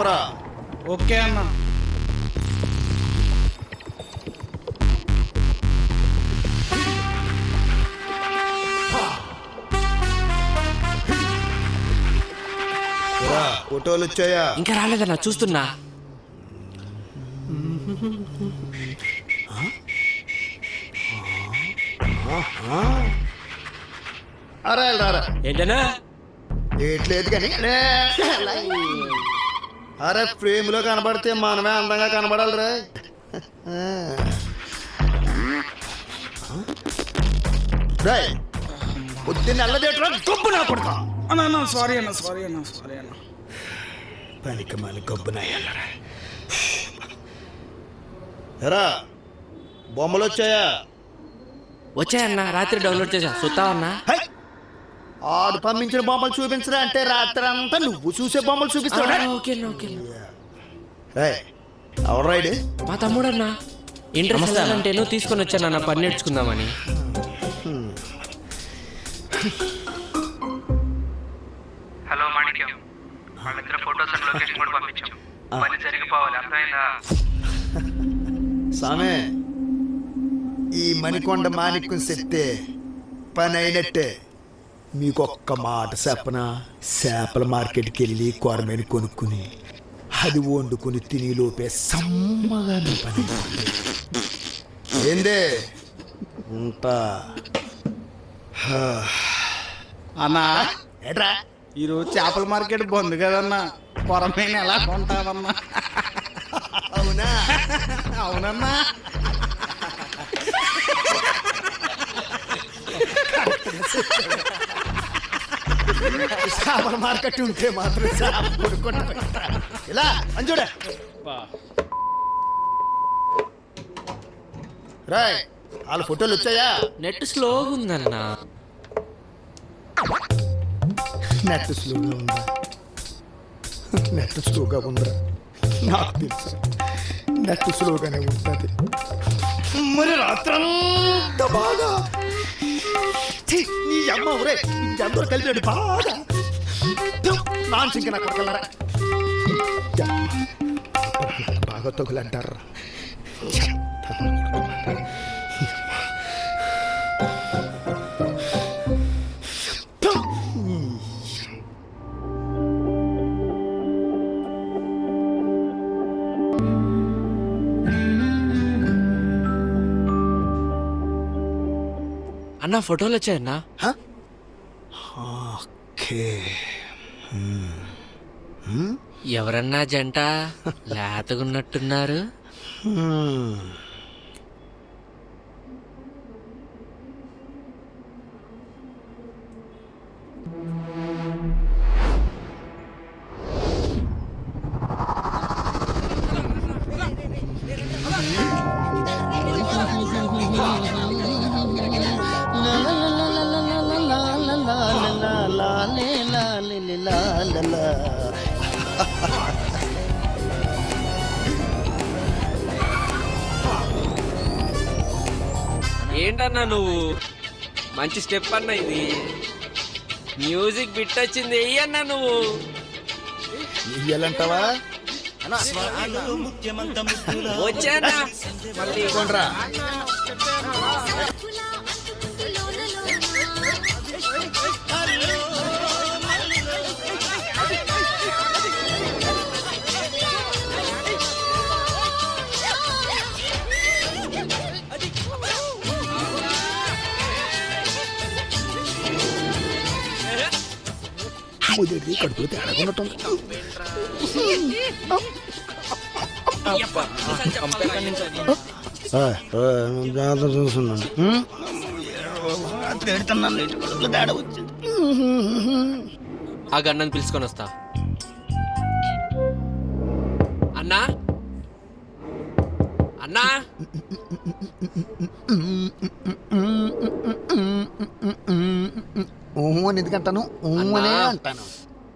చెప్పరా. ఓకే అన్న. ఫోటోలు వచ్చాయా? ఇంకా రాలేదన్నా, చూస్తున్నా. అరే రారా. ఏంటన్నా? ఏట్లేదు కానీ అరే ఫ్రేమ్ లో కనబడితే మనమే అందంగా కనబడాలి రా. పొద్దున్న నల్లదేట్రా గొబ్బు నా కొడుకా. అన్న సారీ అన్న, సారీ అన్న, సారీ అన్న. పనికి మళ్ళీ గొబ్బునయ్యాలరా. ఎరా బొమ్మలు వచ్చాయా? వచ్చాయన్నా, రాత్రి డౌన్లోడ్ చేసా. సుత్తావన్నా? ఆడు పంపించిన బొమ్మలు చూపించరా అంటే రాత్రి అంతా నువ్వు చూసే బొమ్మలు చూపిస్తాడా? ఎవరు రైడ్? మా తమ్ముడన్నా. ఇంట్రెస్ట్ అంటేనో తీసుకొని వచ్చానన్న, పని నేర్చుకుందామని. హలో మాణిక్యం, వాళ్ళ దగ్గర ఫోటోస్ అండ్ లొకేషన్ కూడా పంపించాం. పని జరిగిపోవాలి, అర్థమైందా? సామే, ఈ మణికొండ మాణిక్యం చెప్తే పని అయినట్టే. మీకొక్క మాట చెప్పనా? చేపల మార్కెట్కి వెళ్ళి కొరమేన కొనుక్కుని అది వండుకుని తిని లోపే సమ్మగా పని ఏందే ఉంటా. అన్నా ఏట్రా ఈరోజు చేపల మార్కెట్ బంద్ కదన్నా, కొరమైన ఎలా కొంటావన్నా? అవునా? అవునన్నా. చేపల మార్కెట్ ఉంటే మాత్రం చేప కొనుక్కుంటా. ఇలా అంజుడ రాయ్. వాళ్ళ ఫోటోలు వచ్చాయా? నెట్ స్లోగా ఉందన్నా. నెట్ స్లోగా ఉందా? నెట్ స్లోగా ఉందా? నాకు తెలుసు నెట్ స్లోగానే ఉంటుంది. మరి రాత్రంతా బాగా నీ అమ్మ ఊరే అందరూ కలిపి బాగా నాన్ సింక నాకు కొడకలరా. బాగా తగులంటారా? అన్నా ఫోటోలు వచ్చాయన్నా. ఎవరన్నా జంట లేతగున్నట్టున్నారు. ఏంటన్నా నువ్వు? మంచి స్టెప్ అన్నా ఇది. మ్యూజిక్ బిట్ వచ్చింది, వెయ్యన్నా నువ్వు. ఇయ్యాలంటావా? వచ్చానా మళ్ళీ కొండ్రా. కడుపులో తేడాకున్నట్టుంది. చూస్తున్నాను తేడా వచ్చింది. ఆ గన్నని పిలుచుకొని వస్తా. అన్నా అన్నా ఊహు అని ఎందుకంటాను? ఊహు అనే అంటాను.